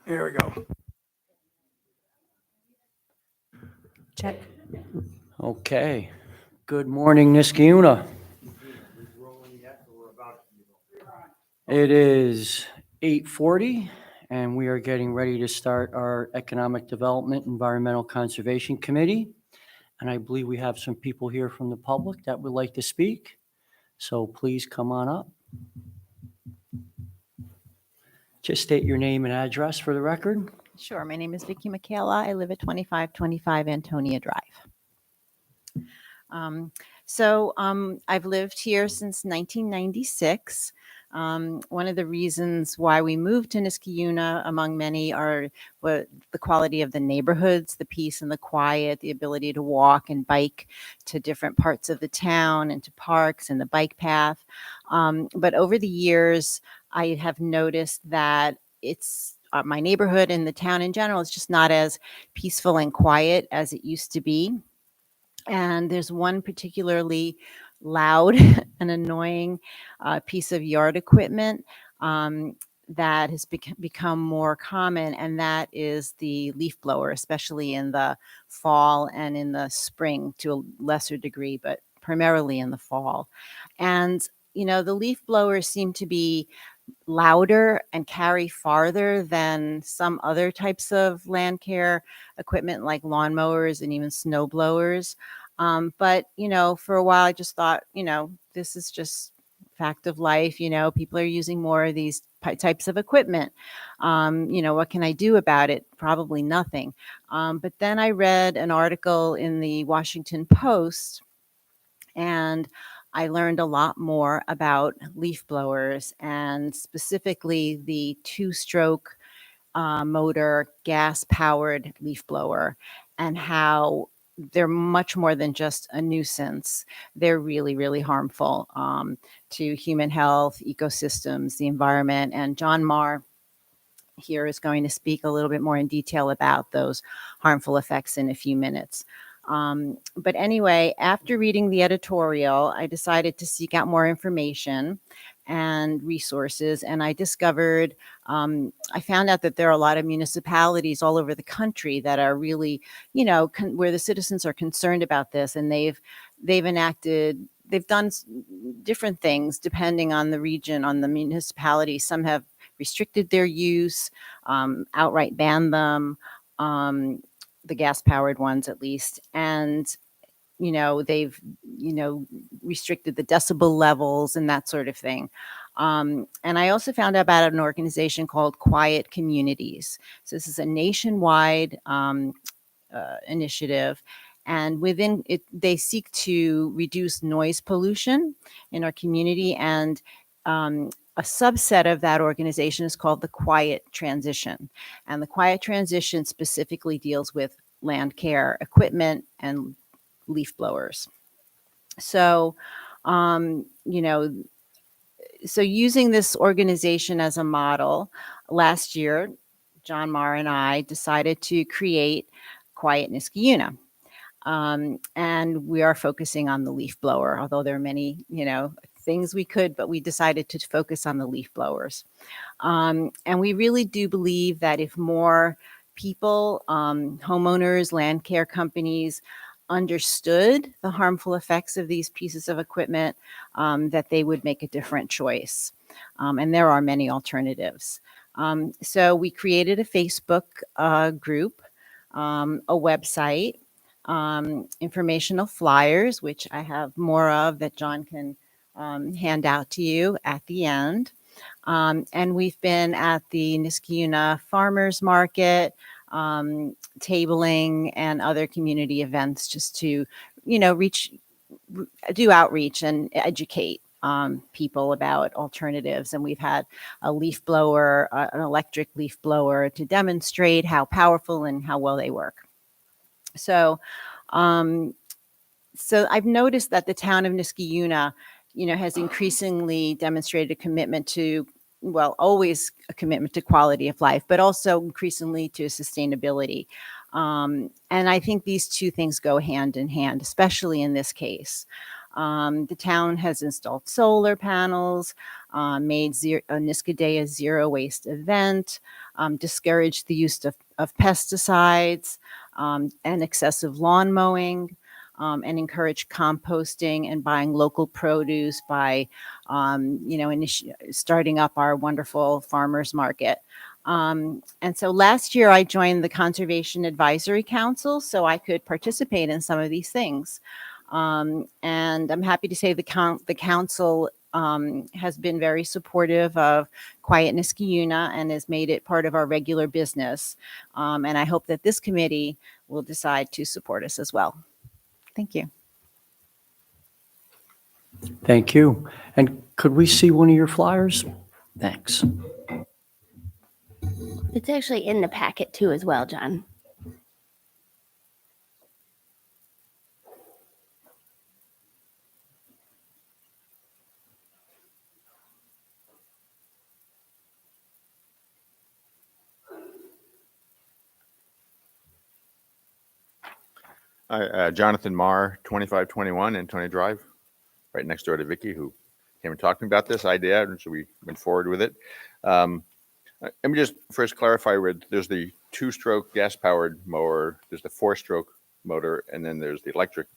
Here we go. Check. Okay. Good morning, Niskiuna. It is 8:40, and we are getting ready to start our Economic Development Environmental Conservation Committee. And I believe we have some people here from the public that would like to speak. So please come on up. Just state your name and address for the record. Sure. My name is Vicki Michaela. I live at 2525 Antonia Drive. I've lived here since 1996. One of the reasons why we moved to Niskayuna, among many, are the quality of the neighborhoods, the peace and the quiet, the ability to walk and bike to different parts of the town and to parks and the bike path. But over the years, I have noticed that it's my neighborhood and the town in general is just not as peaceful and quiet as it used to be. And there's one particularly loud and annoying piece of yard equipment that has become more common, and that is the leaf blower, especially in the fall and in the spring to a lesser degree, but primarily in the fall. And, the leaf blowers seem to be louder and carry farther than some other types of land care equipment like lawnmowers and even snow blowers. But, for a while I just thought, this is just fact of life. People are using more of these types of equipment. What can I do about it? Probably nothing. But then I read an article in the Washington Post, and I learned a lot more about leaf blowers, and specifically the two-stroke motor gas-powered leaf blower, and how they're much more than just a nuisance. They're really, really harmful to human health, ecosystems, the environment. And John Marr here is going to speak a little bit more in detail about those harmful effects in a few minutes. But anyway, after reading the editorial, I decided to seek out more information and resources, and I discovered, I found out that there are a lot of municipalities all over the country that are really, where the citizens are concerned about this, and they've done different things depending on the region, on the municipality. Some have restricted their use, outright banned them, the gas-powered ones at least. And, they've, restricted the decibel levels and that sort of thing. And I also found out about an organization called Quiet Communities. So this is a nationwide initiative. And within it, they seek to reduce noise pollution in our community. And a subset of that organization is called the Quiet Transition. And the Quiet Transition specifically deals with land care equipment and leaf blowers. So, so using this organization as a model, last year, John Marr and I decided to create Quiet Niskayuna. And we are focusing on the leaf blower, although there are many, things we could, but we decided to focus on the leaf blowers. And we really do believe that if more people, homeowners, land care companies, understood the harmful effects of these pieces of equipment, that they would make a different choice. And there are many alternatives. So we created a Facebook group, a website, informational flyers, which I have more of that John can hand out to you at the end. And we've been at the Niskayuna Farmers Market, tabling, and other community events just to, do outreach and educate people about alternatives. And we've had a leaf blower, an electric leaf blower, to demonstrate how powerful and how well they work. So, so I've noticed that the town of Niskayuna, has increasingly demonstrated a commitment to, well, always a commitment to quality of life, but also increasingly to sustainability. And I think these two things go hand in hand, especially in this case. The town has installed solar panels, made Niskaday a zero waste event, discourage the use of pesticides and excessive lawn mowing, and encourage composting and buying local produce by, starting up our wonderful farmers market. And so last year I joined the Conservation Advisory Council so I could participate in some of these things. And I'm happy to say the council has been very supportive of Quiet Niskayuna and has made it part of our regular business. And I hope that this committee will decide to support us as well. Thank you. Thank you. And could we see one of your flyers? Thanks. It's actually in the packet too as well, John. Jonathan Marr, 2521 Antonio Drive, right next door to Vicky, who came and talked to me about this idea, and so we went forward with it. Let me just first clarify, there's the two-stroke gas-powered mower, there's the four-stroke motor, and then there's the electric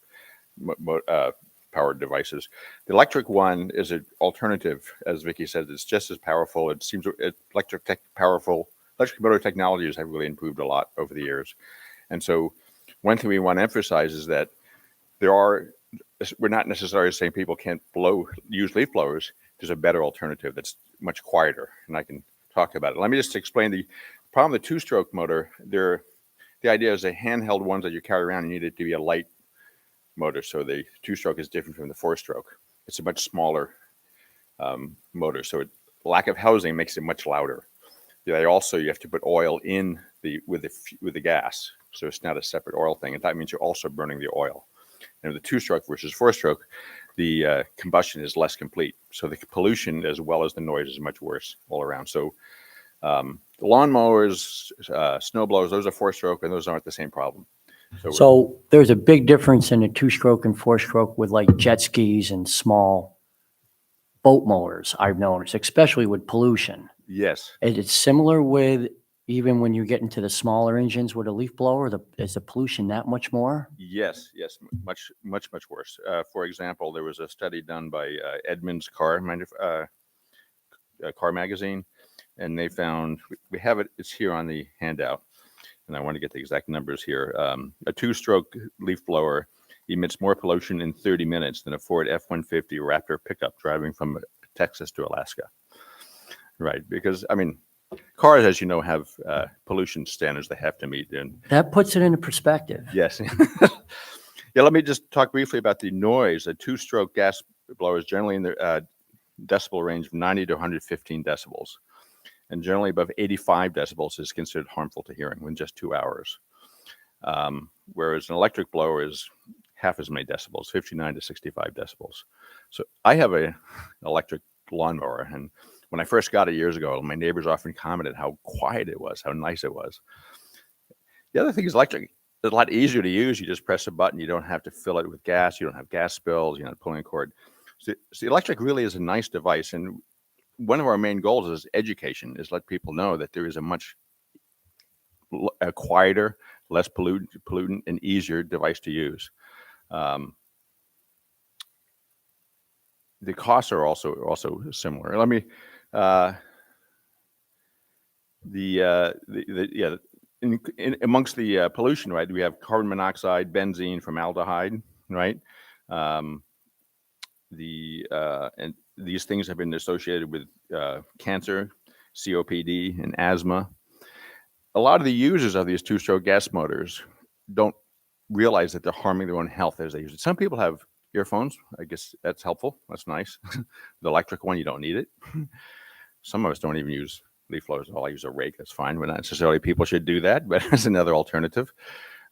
powered devices. The electric one is an alternative, as Vicky said. It's just as powerful. It seems electric motor technologies have really improved a lot over the years, and so one thing we want to emphasize is that we're not necessarily saying people can't use leaf blowers. There's a better alternative that's much quieter, and I can talk about it. Let me just explain the problem with the two-stroke motor. The idea is the handheld ones that you carry around, you need it to be a light motor. So the two-stroke is different from the four-stroke. It's a much smaller motor. So lack of housing makes it much louder. You have to put oil in with the gas. So it's not a separate oil thing. And that means you're also burning the oil. And with the two-stroke versus four-stroke, the combustion is less complete. So the pollution as well as the noise is much worse all around. So the lawnmowers, snow blowers, those are four-stroke, and those aren't the same problem. So there's a big difference in a two-stroke and four-stroke with like jet skis and small boat mowers, I've noticed, especially with pollution. Yes. Is it similar with even when you get into the smaller engines with a leaf blower? Is the pollution that much more? Yes, much worse. For example, there was a study done by Edmunds Car Magazine, and they found, we have it, it's here on the handout, and I want to get the exact numbers here. A two-stroke leaf blower emits more pollution in 30 minutes than a Ford F-150 Raptor pickup driving from Texas to Alaska. Right, because, I mean, cars, as you know, have pollution standards they have to meet. And that puts it into perspective. Yes. Yeah, let me just talk briefly about the noise. A two-stroke gas blower is generally in the decibel range of 90 to 115 decibels. And generally above 85 decibels is considered harmful to hearing within just 2 hours. Whereas an electric blower is half as many decibels, 59 to 65 decibels. So I have an electric lawnmower, and when I first got it years ago, my neighbors often commented how quiet it was, how nice it was. The other thing is electric. It's a lot easier to use. You just press a button. You don't have to fill it with gas. You don't have gas spills. You're not pulling a cord. So electric really is a nice device. And one of our main goals is education, is let people know that there is a quieter, less pollutant, and easier device to use. The costs are also similar. Let me amongst the pollution, right? We have carbon monoxide, benzene, formaldehyde, right? And these things have been associated with cancer, COPD, and asthma. A lot of the users of these two-stroke gas motors don't realize that they're harming their own health as they use it. Some people have earphones. I guess that's helpful. That's nice. The electric one, you don't need it. Some of us don't even use leaf blowers. I use a rake. That's fine. But not necessarily people should do that, but it's another alternative.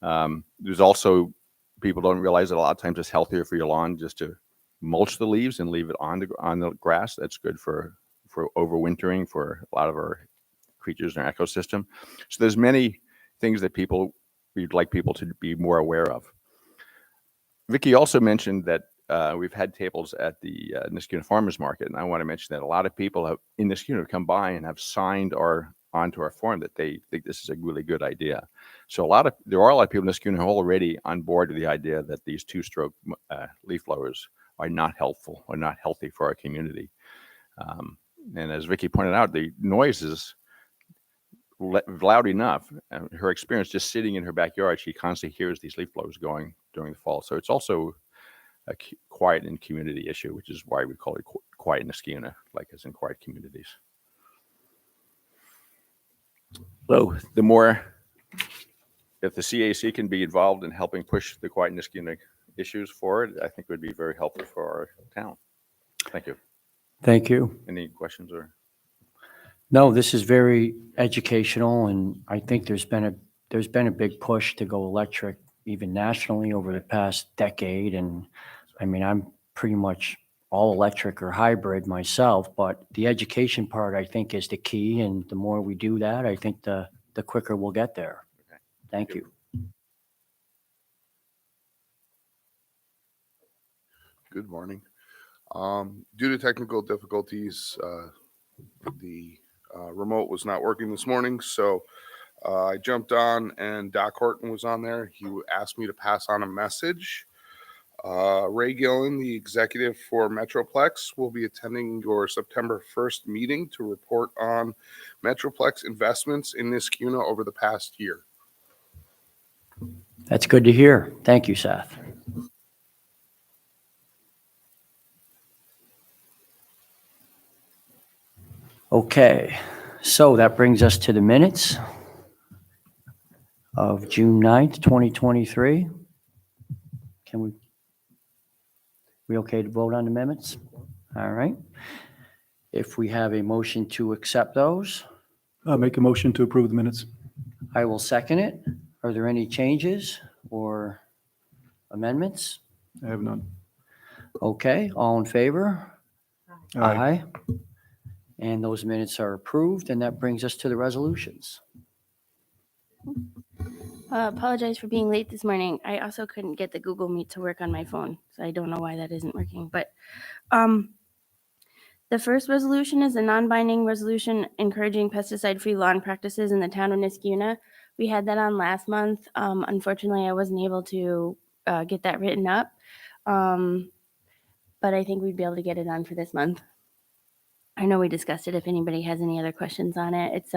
There's also, people don't realize that a lot of times it's healthier for your lawn just to mulch the leaves and leave it on the grass. That's good for overwintering for a lot of our creatures in our ecosystem. So there's many things that we'd like people to be more aware of. Vicky also mentioned that we've had tables at the Niskayuna Farmers Market, and I want to mention that a lot of people in Niskayuna have come by and have signed our onto our forum that they think this is a really good idea. So there are a lot of people in Niskayuna who are already on board with the idea that these two-stroke leaf blowers are not helpful or not healthy for our community. And as Vicky pointed out, the noise is loud enough. Her experience just sitting in her backyard, she constantly hears these leaf blowers going during the fall. So it's also a quiet and community issue, which is why we call it quiet in Niskayuna, like as in quiet communities. So the more, if the CAC can be involved in helping push the quiet in Niskayuna issues forward, I think it would be very helpful for our town. Thank you. Thank you. Any questions or? No, this is very educational, and I think there's been a big push to go electric, even nationally, over the past decade. And I mean, I'm pretty much all electric or hybrid myself, but the education part, I think, is the key. And the more we do that, I think the quicker we'll get there. Okay. Thank you. Good morning. Due to technical difficulties, the remote was not working this morning, so I jumped on and Doc Horton was on there. He asked me to pass on a message. Ray Gillen, the executive for Metroplex, will be attending your September 1st meeting to report on Metroplex investments in Niskayuna over the past year. That's good to hear. Thank you, Seth. Okay, so that brings us to the minutes of June 9th, 2023. Can we okay to vote on the minutes? All right. If we have a motion to accept those, I'll make a motion to approve the minutes. I will second it. Are there any changes or amendments? I have none. Okay, all in favor? Aye. And those minutes are approved, and that brings us to the resolutions. Apologize for being late this morning. I also couldn't get the Google Meet to work on my phone, so I don't know why that isn't working. But the first resolution is a non-binding resolution encouraging pesticide-free lawn practices in the town of Niskayuna. We had that on last month. Unfortunately, I wasn't able to get that written up, but I think we'd be able to get it on for this month. I know we discussed it. If anybody has any other questions on it, it's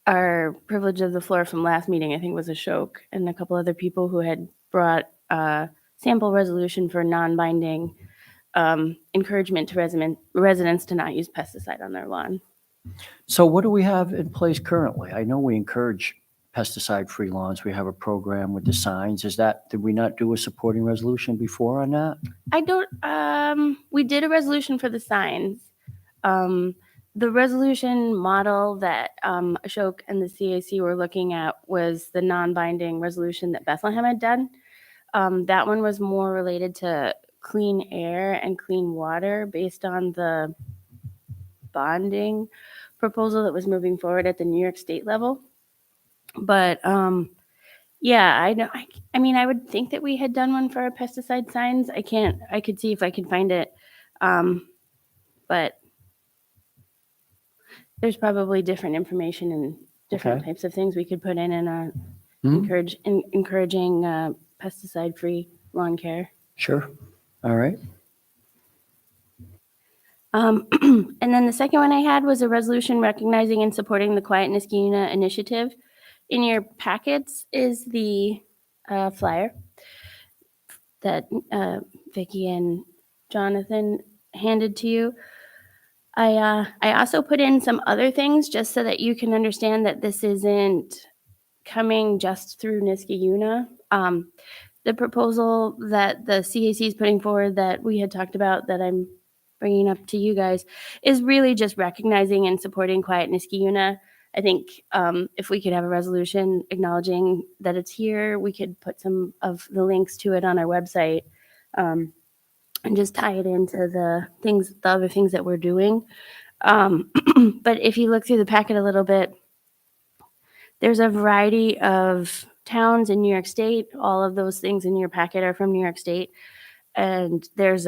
our privilege of the floor from last meeting, I think, was Ashok and a couple other people who had brought a sample resolution for non-binding encouragement to residents to not use pesticide on their lawn. So what do we have in place currently? I know we encourage pesticide-free lawns. We have a program with the signs. Did we not do a supporting resolution before on that? We did a resolution for the signs. The resolution model that Ashok and the CAC were looking at was the non-binding resolution that Bethlehem had done. That one was more related to clean air and clean water based on the bonding proposal that was moving forward at the New York State level. But yeah, I mean, I would think that we had done one for our pesticide signs. I could see if I could find it. But there's probably different information and different Okay. types of things we could put in a Hmm? encouraging pesticide-free lawn care. Sure. All right. And then the second one I had was a resolution recognizing and supporting the Quiet Niskayuna initiative. In your packets is the flyer that Vicki and Jonathan handed to you. I also put in some other things just so that you can understand that this isn't coming just through Niskayuna. The proposal that the CAC is putting forward that we had talked about that I'm bringing up to you guys is really just recognizing and supporting Quiet Niskayuna. I think if we could have a resolution acknowledging that it's here, we could put some of the links to it on our website and just tie it into the other things that we're doing. But if you look through the packet a little bit, there's a variety of towns in New York State. All of those things in your packet are from New York State. And there's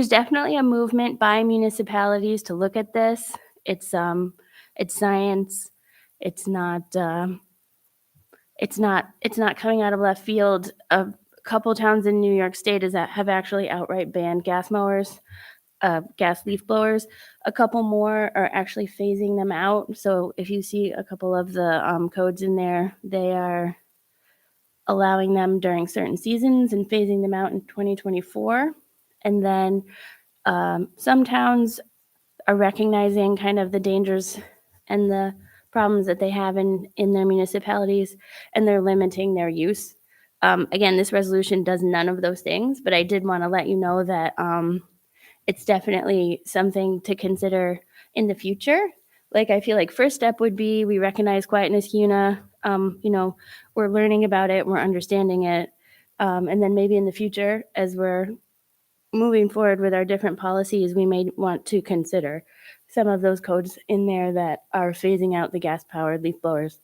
definitely a movement by municipalities to look at this. It's It's science. It's not. It's not coming out of left field. A couple towns in New York State have actually outright banned gas mowers, gas leaf blowers. A couple more are actually phasing them out. So if you see a couple of the codes in there, they are allowing them during certain seasons and phasing them out in 2024. And then some towns are recognizing kind of the dangers and the problems that they have in their municipalities, and they're limiting their use. Again, this resolution does none of those things, but I did want to let you know that it's definitely something to consider in the future. Like, I feel like first step would be we recognize Quiet Niskayuna. We're learning about it, we're understanding it. And then maybe in the future, as we're moving forward with our different policies, we may want to consider some of those codes in there that are phasing out the gas-powered leaf blowers.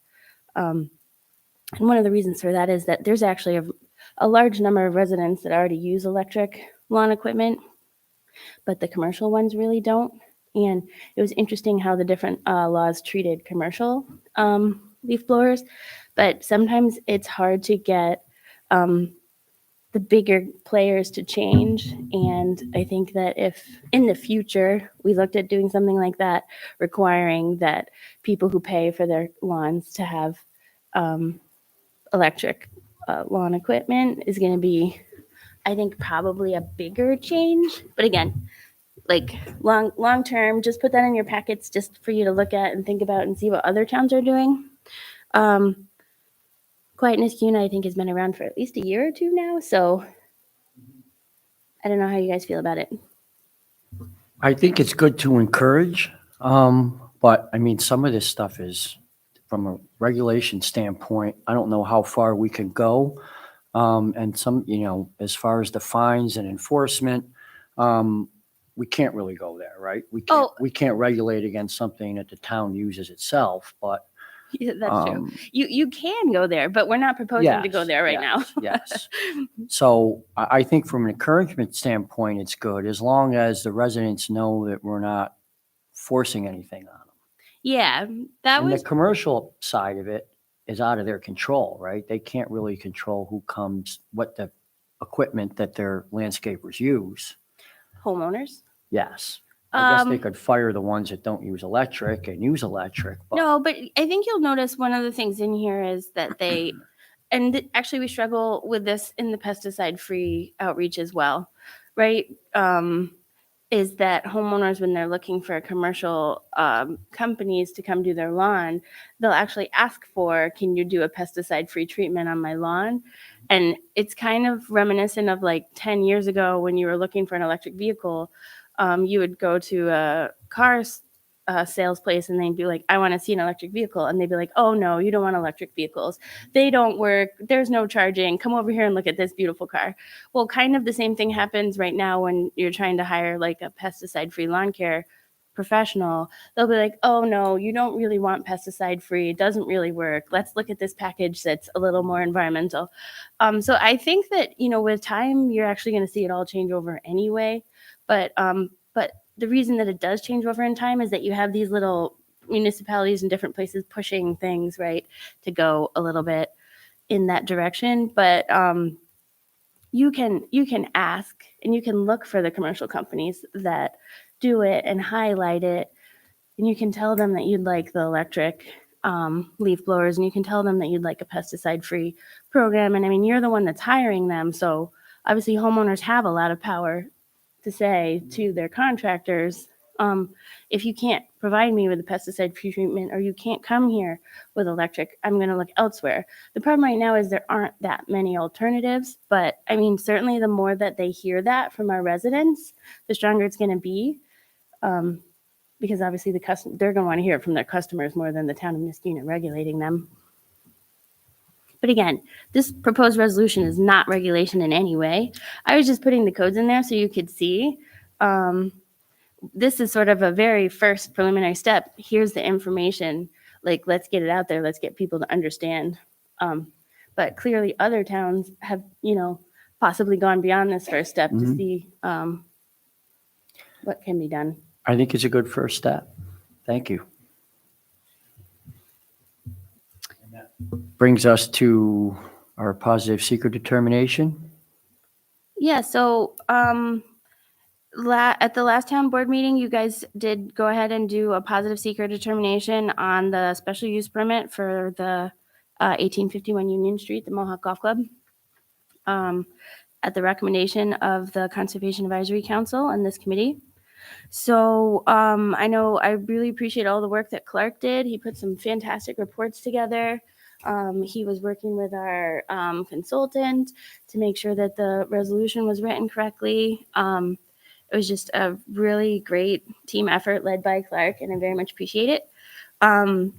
And one of the reasons for that is that there's actually a large number of residents that already use electric lawn equipment, but the commercial ones really don't. And it was interesting how the different laws treated commercial leaf blowers, but sometimes it's hard to get the bigger players to change. And I think that if in the future we looked at doing something like that, requiring that people who pay for their lawns to have electric lawn equipment is going to be, I think, probably a bigger change. But again, like long term, just put that in your packets just for you to look at and think about and see what other towns are doing. Quiet Niskayuna, I think, has been around for at least a year or two now. So I don't know how you guys feel about it. I think it's good to encourage, but I mean, some of this stuff is, from a regulation standpoint, I don't know how far we can go. And some, as far as the fines and enforcement, we can't really go there, right? We can't regulate against something that the town uses itself, but. Yeah, that's true. You can go there, but we're not proposing to go Yes, there right now. Yes. So I think from an encouragement standpoint, it's good, as long as the residents know that we're not forcing anything on them. Yeah, that And was the commercial side of it is out of their control, right? They can't really control who comes, what the equipment that their landscapers use. homeowners. Yes. I guess they Um, could fire the ones that don't use electric and use electric, but No, but I think you'll notice one of the things in here is that actually we struggle with this in the pesticide-free outreach as well, right? Is that homeowners, when they're looking for commercial companies to come do their lawn, they'll actually ask for, can you do a pesticide-free treatment on my lawn? And it's kind of reminiscent of like 10 years ago when you were looking for an electric vehicle. You would go to a car sales place and they'd be like, I want to see an electric vehicle. And they'd be like, oh no, you don't want electric vehicles. They don't work. There's no charging. Come over here and look at this beautiful car. Well, kind of the same thing happens right now when you're trying to hire like a pesticide-free lawn care professional. They'll be like, oh no, you don't really want pesticide-free. It doesn't really work. Let's look at this package that's a little more environmental. So I think that, with time, you're actually going to see it all change over anyway. But the reason that it does change over in time is that you have these little municipalities in different places pushing things, right, to go a little bit in that direction. But you can ask and you can look for the commercial companies that do it and highlight it, and you can tell them that you'd like the electric leaf blowers, and you can tell them that you'd like a pesticide-free program. And I mean, you're the one that's hiring them, so obviously homeowners have a lot of power to say to their contractors, if you can't provide me with a pesticide-free treatment or you can't come here with electric, I'm going to look elsewhere. The problem right now is there aren't that many alternatives, but I mean, certainly the more that they hear that from our residents, the stronger it's going to be, because obviously they're going to want to hear it from their customers more than the town of Niskayuna regulating them. But again, this proposed resolution is not regulation in any way. I was just putting the codes in there so you could see. This is sort of a very first preliminary step. Here's the information. Like, let's get it out there. Let's get people to understand. But clearly other towns have, possibly gone beyond this first step to see what can be done. I think it's a good first step. Thank you. brings us to our positive secret determination. Yeah, so at the last town board meeting, you guys did go ahead and do a positive secret determination on the special use permit for the 1851 Union Street, the Mohawk Golf Club, at the recommendation of the Conservation Advisory Council and this committee. So I know I really appreciate all the work that Clark did. He put some fantastic reports together. He was working with our consultant to make sure that the resolution was written correctly. It was just a really great team effort led by Clark, and I very much appreciate it.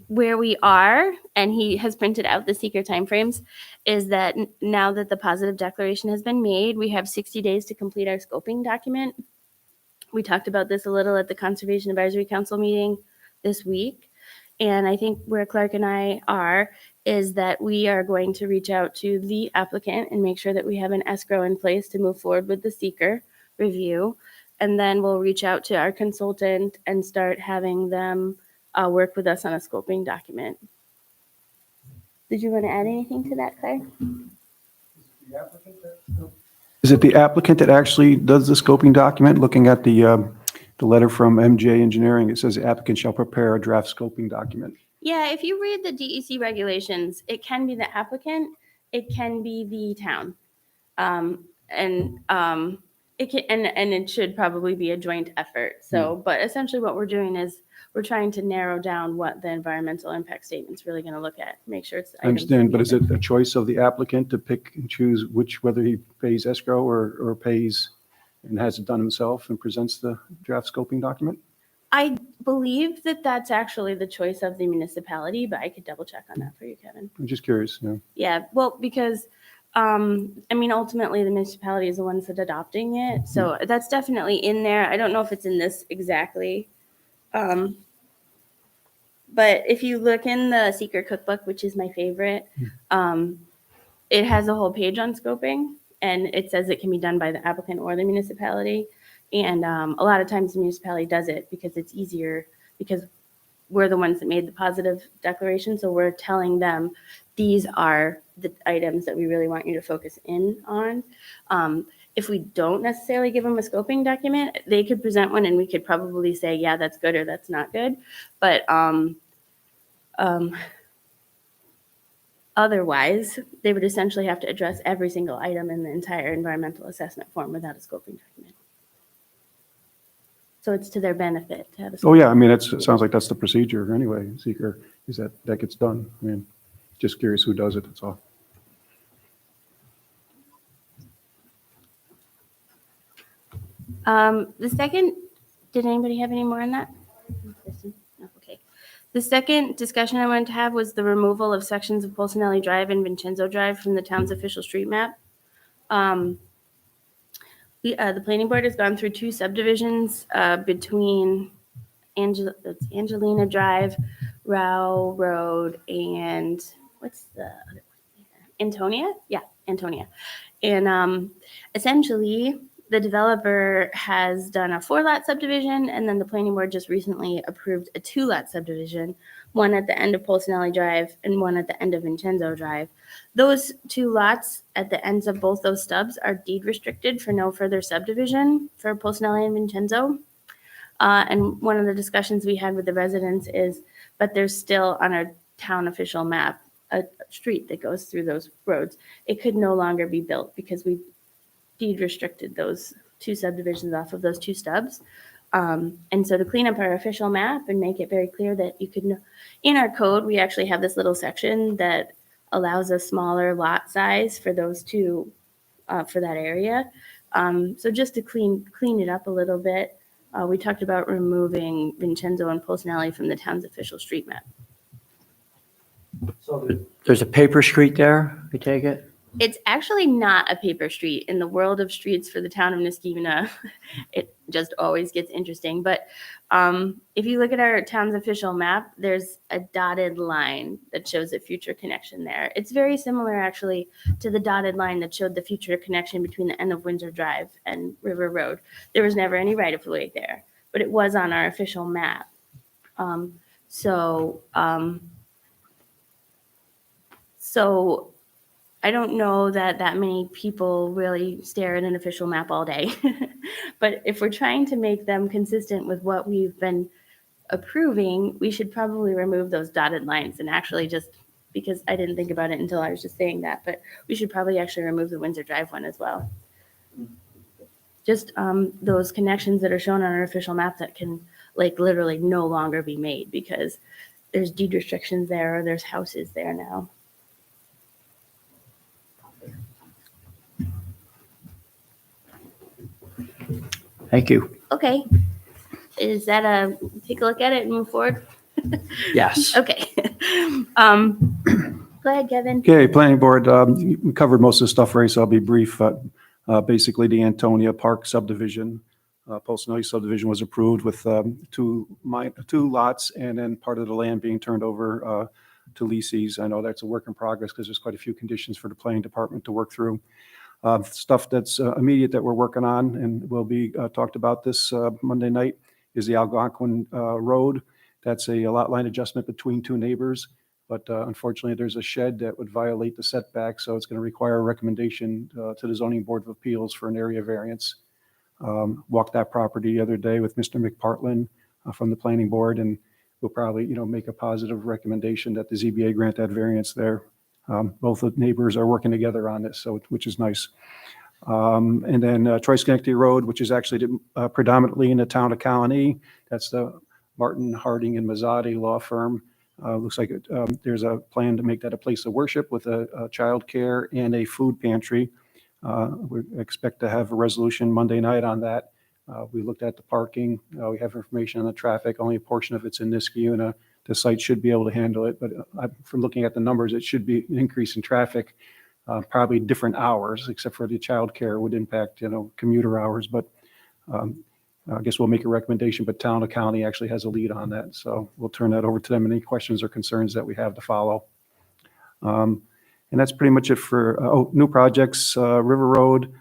Where we are, and he has printed out the secret timeframes, is that now that the positive declaration has been made, we have 60 days to complete our scoping document. We talked about this a little at the Conservation Advisory Council meeting this week. And I think where Clark and I are is that we are going to reach out to the applicant and make sure that we have an escrow in place to move forward with the seeker review. And then we'll reach out to our consultant and start having them work with us on a scoping document. Did you want to add anything to that, Claire? Is it the applicant that actually does the scoping document? Looking at the letter from MJ Engineering, it says the applicant shall prepare a draft scoping document. Yeah, if you read the DEC regulations, it can be the applicant, it can be the town. It can, and it should probably be a joint effort. So, but essentially what we're doing is we're trying to narrow down what the environmental impact statement's really going to look at, make sure it's the I items understand, that but is meet it a choice of the applicant to pick and choose whether he pays escrow or pays and has it done himself and presents the draft scoping document? I believe that that's actually the choice of the municipality, but I could double check on that for you, Kevin. I'm just curious, you know. Yeah, well, because, ultimately the municipality is the ones that adopting it. So that's definitely in there. I don't know if it's in this exactly. But if you look in the secret cookbook, which is my favorite, it has a whole page on scoping, and it says it can be done by the applicant or the municipality. And a lot of times the municipality does it because it's easier, because we're the ones that made the positive declaration. So we're telling them, these are the items that we really want you to focus in on. If we don't necessarily give them a scoping document, they could present one and we could probably say, yeah, that's good or that's not good. But otherwise, they would essentially have to address every single item in the entire environmental assessment form without a scoping document. So it's to their benefit to have a. Oh, yeah, I mean, it sounds like that's the procedure anyway, seeker, is that gets done. I mean, just curious who does it, that's all. The second, did anybody have any more on that? No, okay. The second discussion I wanted to have was the removal of sections of Polsinelli Drive and Vincenzo Drive from the town's official street map. The planning board has gone through two subdivisions between Angelina Drive, Rao Road, and what's the other one there? Antonia? Yeah, Antonia. And essentially, the developer has done a 4-lot subdivision, and then the planning board just recently approved a 2-lot subdivision, one at the end of Polsinelli Drive and one at the end of Vincenzo Drive. Those 2 lots at the ends of both those stubs are deed restricted for no further subdivision for Polsinelli and Vincenzo. And one of the discussions we had with the residents is, but there's still on our town official map, a street that goes through those roads. It could no longer be built because we deed restricted those 2 subdivisions off of those 2 stubs. And so to clean up our official map and make it very clear that you could, in our code, we actually have this little section that allows a smaller lot size for those 2, for that area. So just to clean it up a little bit, we talked about removing Vincenzo and Polsinelli from the town's official street map. So there's a paper street there, I take it? It's actually not a paper street. In the world of streets for the town of Niskayuna, it just always gets interesting. But if you look at our town's official map, there's a dotted line that shows a future connection there. It's very similar, actually, to the dotted line that showed the future connection between the end of Windsor Drive and River Road. There was never any right-of-way there, but it was on our official map. So I don't know that that many people really stare at an official map all day. But if we're trying to make them consistent with what we've been approving, we should probably remove those dotted lines and actually just, because I didn't think about it until I was just saying that, but we should probably actually remove the Windsor Drive one as well. Just those connections that are shown on our official map that can like literally no longer be made because there's deed restrictions there or there's houses there now. Thank you. Okay. Is that a take a look at it and move forward? Yes. Okay. Go ahead, Kevin. Okay, planning board, we covered most of the stuff already, so I'll be brief. Basically, the Antonia Park subdivision, Polsinelli subdivision was approved with two lots and then part of the land being turned over to leases. I know that's a work in progress because there's quite a few conditions for the planning department to work through. Stuff that's immediate that we're working on and will be talked about this Monday night is the Algonquin Road. That's a lot line adjustment between two neighbors. But unfortunately, there's a shed that would violate the setback, so it's going to require a recommendation to the Zoning Board of Appeals for an area variance. Walked that property the other day with Mr. McPartlin from the Planning Board, and we'll probably, make a positive recommendation that the ZBA grant that variance there. Both the neighbors are working together on this, so which is nice. And then Troy Schenectady Road, which is actually predominantly in the town of Colony. That's the Martin Harding and Mazzotti law firm. Looks like there's a plan to make that a place of worship with a child care and a food pantry. We expect to have a resolution Monday night on that. We looked at the parking. We have information on the traffic. Only a portion of it's in Niskayuna. The site should be able to handle it, but from looking at the numbers, it should be an increase in traffic, probably different hours, except for the child care would impact, commuter hours. But I guess we'll make a recommendation, but town of county actually has a lead on that. So we'll turn that over to them. Any questions or concerns that we have to follow. And that's pretty much it for new projects, River Road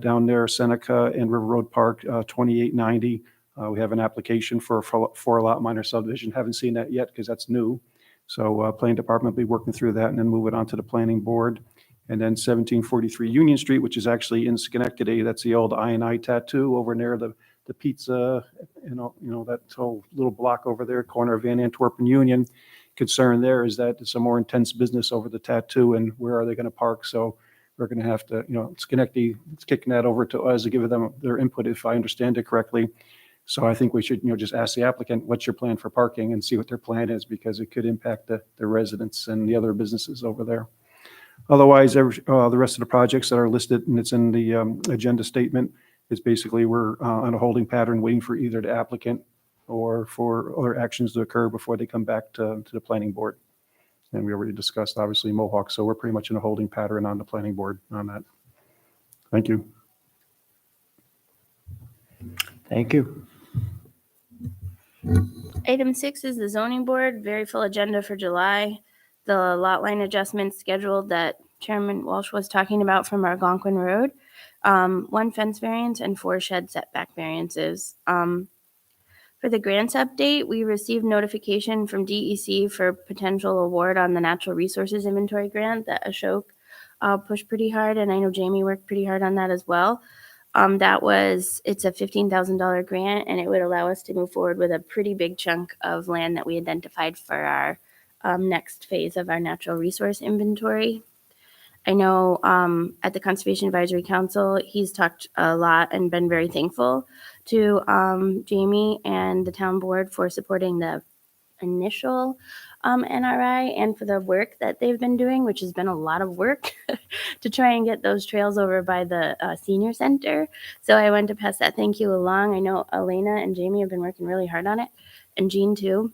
down there, Seneca and River Road Park, 2890. We have an application for a 4-lot minor subdivision. Haven't seen that yet because that's new. So planning department will be working through that and then move it on to the planning board. And then 1743 Union Street, which is actually in Schenectady. That's the old I&I tattoo over near the pizza, that whole little block over there, corner of Van Antwerp and Union. Concern there is that it's a more intense business over the tattoo and where are they going to park? So we're going to have to, Schenectady, it's kicking that over to us to give them their input if I understand it correctly. So I think we should, just ask the applicant, what's your plan for parking and see what their plan is because it could impact the residents and the other businesses over there. Otherwise, the rest of the projects that are listed and it's in the agenda statement is basically we're on a holding pattern waiting for either the applicant or for other actions to occur before they come back to the planning board. And we already discussed, obviously, Mohawk. So we're pretty much in a holding pattern on the planning board on that. Thank you. Thank you. Item 6 is the zoning board, very full agenda for July. The lot line adjustments scheduled that Chairman Walsh was talking about from Algonquin Road. 1 fence variance and 4 shed setback variances. For the grants update, we received notification from DEC for potential award on the natural resources inventory grant that Ashok pushed pretty hard, and I know Jamie worked pretty hard on that as well. It's a $15,000 grant, and it would allow us to move forward with a pretty big chunk of land that we identified for our next phase of our natural resource inventory. I know at the Conservation Advisory Council, he's talked a lot and been very thankful to Jamie and the town board for supporting the initial NRI and for the work that they've been doing, which has been a lot of work to try and get those trails over by the senior center. So I wanted to pass that thank you along. I know Elena and Jamie have been working really hard on it, and Jean too.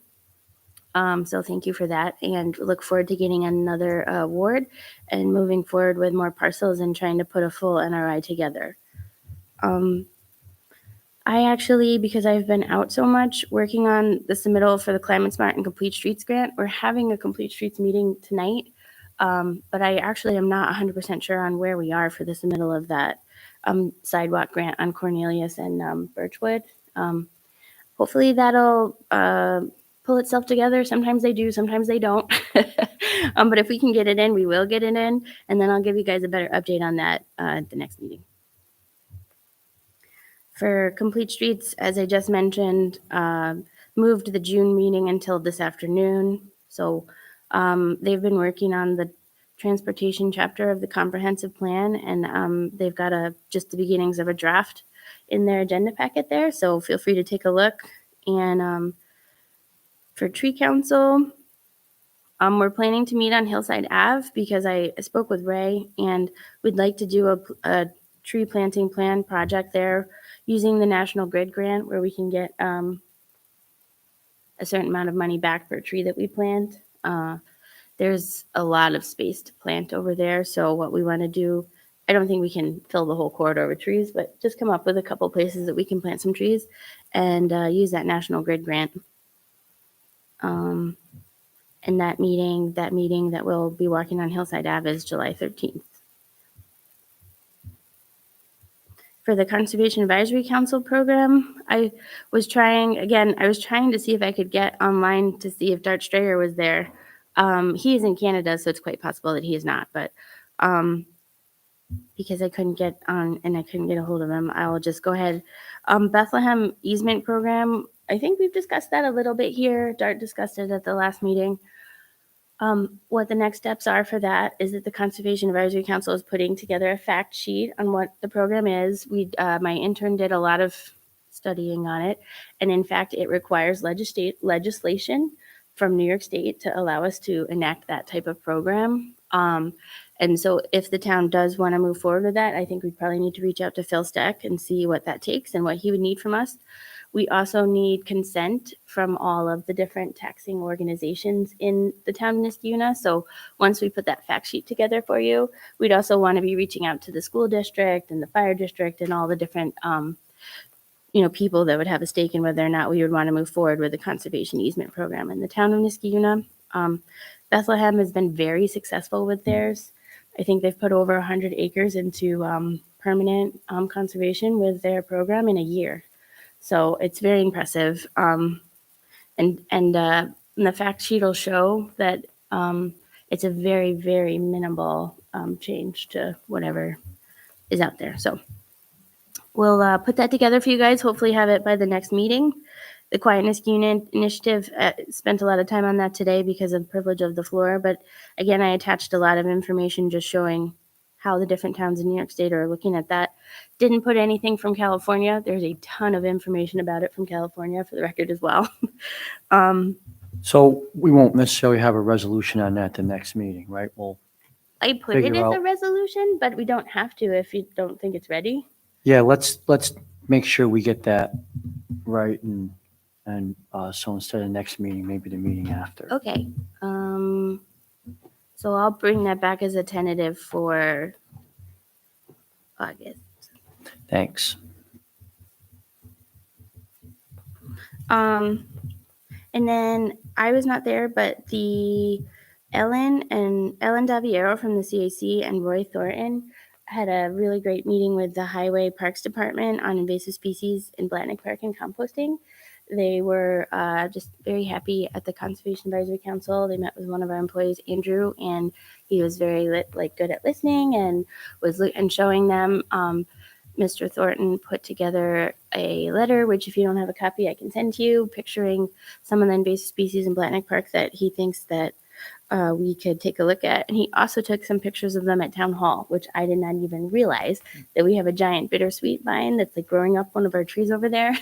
So thank you for that, and look forward to getting another award and moving forward with more parcels and trying to put a full NRI together. I actually, because I've been out so much working on the submittal for the Climate Smart and Complete Streets grant, we're having a Complete Streets meeting tonight, but I actually am not 100% sure on where we are for the submittal of that sidewalk grant on Cornelius and Birchwood. Hopefully that'll pull itself together. Sometimes they do, sometimes they don't. But if we can get it in, we will get it in, and then I'll give you guys a better update on that at the next meeting. For Complete Streets, as I just mentioned, moved the June meeting until this afternoon. So they've been working on the transportation chapter of the comprehensive plan, and they've got just the beginnings of a draft in their agenda packet there. So feel free to take a look. And for Tree Council, we're planning to meet on Hillside Ave because I spoke with Ray, and we'd like to do a tree planting plan project there using the National Grid grant, where we can get a certain amount of money back per tree that we plant. There's a lot of space to plant over there. So what we want to do, I don't think we can fill the whole corridor with trees, but just come up with a couple places that we can plant some trees and use that National Grid grant. And that meeting that we'll be walking on Hillside Ave is July 13th. For the Conservation Advisory Council program, I was trying to see if I could get online to see if Dart Strayer was there. He is in Canada, so it's quite possible that he is not, but because I couldn't get on and I couldn't get a hold of him, I will just go ahead. Bethlehem easement program, I think we've discussed that a little bit here. Dart discussed it at the last meeting. What the next steps are for that is that the Conservation Advisory Council is putting together a fact sheet on what the program is. My intern did a lot of studying on it, and in fact, it requires legislation from New York State to allow us to enact that type of program. And so if the town does want to move forward with that, I think we probably need to reach out to Phil Steck and see what that takes and what he would need from us. We also need consent from all of the different taxing organizations in the town of Niskayuna. So once we put that fact sheet together for you, we'd also want to be reaching out to the school district and the fire district and all the different people that would have a stake in whether or not we would want to move forward with the conservation easement program in the town of Niskayuna. Bethlehem has been very successful with theirs. I think they've put over 100 acres into permanent conservation with their program in a year. So it's very impressive. And the fact sheet will show that it's a very, very minimal change to whatever is out there. So we'll put that together for you guys, hopefully have it by the next meeting. The Quiet Niskayuna Initiative spent a lot of time on that today because of the privilege of the floor. But again, I attached a lot of information just showing how the different towns in New York State are looking at that. Didn't put anything from California. There's a ton of information about it from California for the record as well. So we won't necessarily have a resolution on that the next meeting, right? Well, I put it Figure as a out- resolution, but we don't have to if you don't think it's ready. yeah, let's make sure we get that right, and so instead of next meeting, maybe the meeting after. Okay. So I'll bring that back as a tentative for August. Thanks. And then I was not there, but the Ellen Daviero from the CAC and Roy Thornton had a really great meeting with the Highway Parks Department on invasive species in Blatnick Park and composting. They were just very happy at the Conservation Advisory Council. They met with one of our employees, Andrew, and he was very good at listening and was showing them. Mr. Thornton put together a letter, which if you don't have a copy, I can send to you, picturing some of the invasive species in Blatnick Park that he thinks that we could take a look at. And he also took some pictures of them at Town Hall, which I did not even realize that we have a giant bittersweet vine that's growing up one of our trees over there.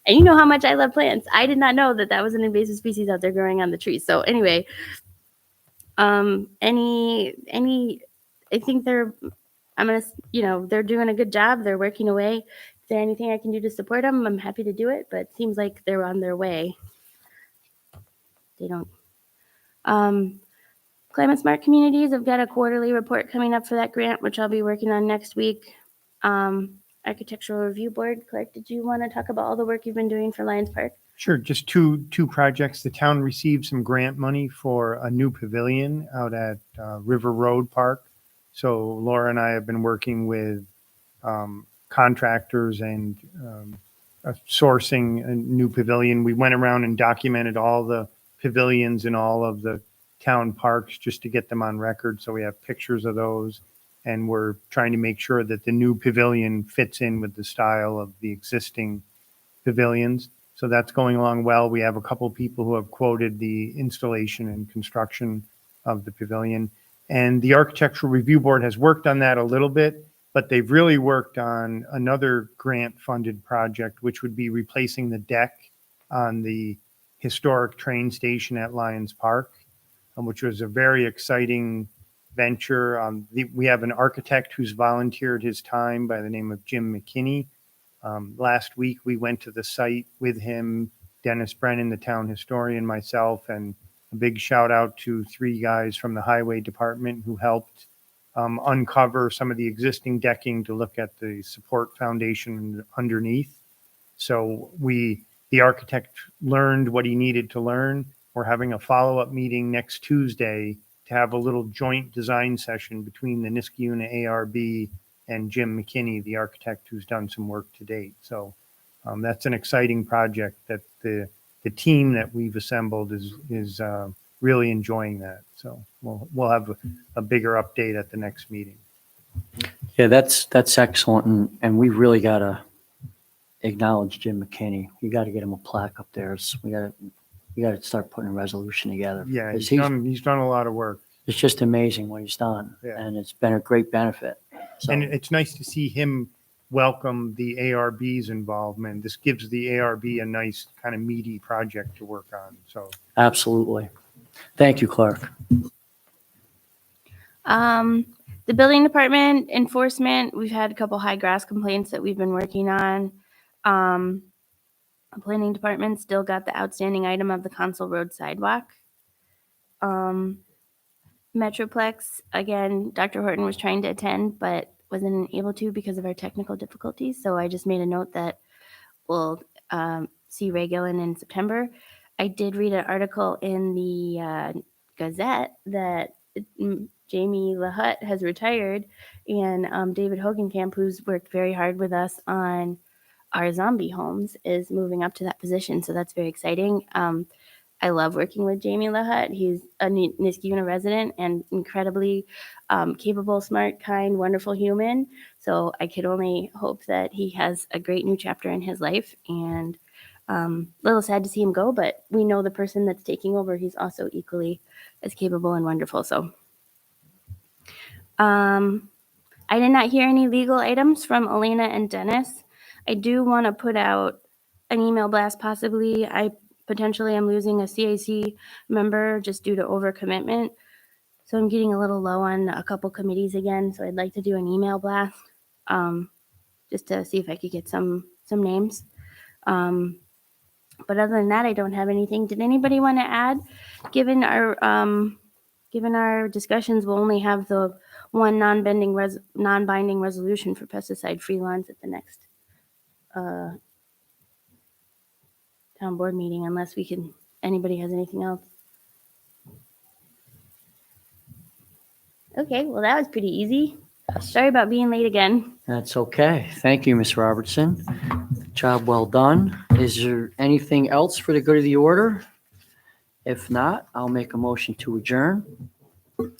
And you know how much I love plants. I did not know that that was an invasive species out there growing on the tree. So anyway, I think they're doing a good job. They're working away. Is there anything I can do to support them? I'm happy to do it, but it seems like they're on their way. They don't. Climate Smart Communities, I've got a quarterly report coming up for that grant, which I'll be working on next week. Architectural Review Board, Clark, did you want to talk about all the work you've been doing for Lions Park? Sure. Just two projects. The town received some grant money for a new pavilion out at River Road Park. So Laura and I have been working with contractors and sourcing a new pavilion. We went around and documented all the pavilions in all of the town parks just to get them on record. So we have pictures of those. And we're trying to make sure that the new pavilion fits in with the style of the existing pavilions. So that's going along well. We have a couple of people who have quoted the installation and construction of the pavilion. And the Architectural Review Board has worked on that a little bit, but they've really worked on another grant-funded project, which would be replacing the deck on the historic train station at Lions Park, which was a very exciting venture. We have an architect who's volunteered his time by the name of Jim McKinney. Last week, we went to the site with him, Dennis Brennan, the town historian, myself, and a big shout out to 3 guys from the highway department who helped uncover some of the existing decking to look at the support foundation underneath. So the architect learned what he needed to learn. We're having a follow-up meeting next Tuesday to have a little joint design session between the Niskayuna ARB and Jim McKinney, the architect who's done some work to date. So that's an exciting project that the team that we've assembled is really enjoying that. So we'll have a bigger update at the next meeting. Yeah, that's excellent. And we really got to acknowledge Jim McKinney. You got to get him a plaque up there. We got to start putting a resolution together. Yeah, 'Cause he's done a lot of work. It's just amazing what he's done. Yeah. And it's been a great benefit. So, And it's nice to see him welcome the ARB's involvement. This gives the ARB a nice kind of meaty project to work on. So absolutely. Thank you, Clark. The building department enforcement, we've had a couple high grass complaints that we've been working on. The planning department still got the outstanding item of the Council Road sidewalk. Metroplex, again, Dr. Horton was trying to attend, but wasn't able to because of our technical difficulties. So I just made a note that we'll see Ray Gillen in September. I did read an article in the Gazette that Jamie LaHutte has retired, and David Hogenkamp, who's worked very hard with us on our zombie homes, is moving up to that position. So that's very exciting. I love working with Jamie LaHutte. He's a Niskayuna resident and incredibly capable, smart, kind, wonderful human. So I could only hope that he has a great new chapter in his life. And a little sad to see him go, but we know the person that's taking over, he's also equally as capable and wonderful. So I did not hear any legal items from Elena and Dennis. I do want to put out an email blast possibly. I potentially am losing a CAC member just due to overcommitment. So I'm getting a little low on a couple committees again. So I'd like to do an email blast just to see if I could get some names. But other than that, I don't have anything. Did anybody want to add? Given our discussions, we'll only have the one non-binding resolution for pesticide-free lawns at the next town board meeting, unless anybody has anything else. Okay, well, that was pretty easy. Sorry about being late again. That's okay. Thank you, Ms. Robertson. Job well done. Is there anything else for the good of the order? If not, I'll make a motion to adjourn.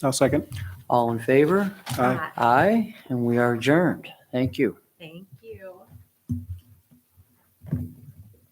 I'll second. All in favor? Aye. Aye, and we are adjourned. Thank you. Thank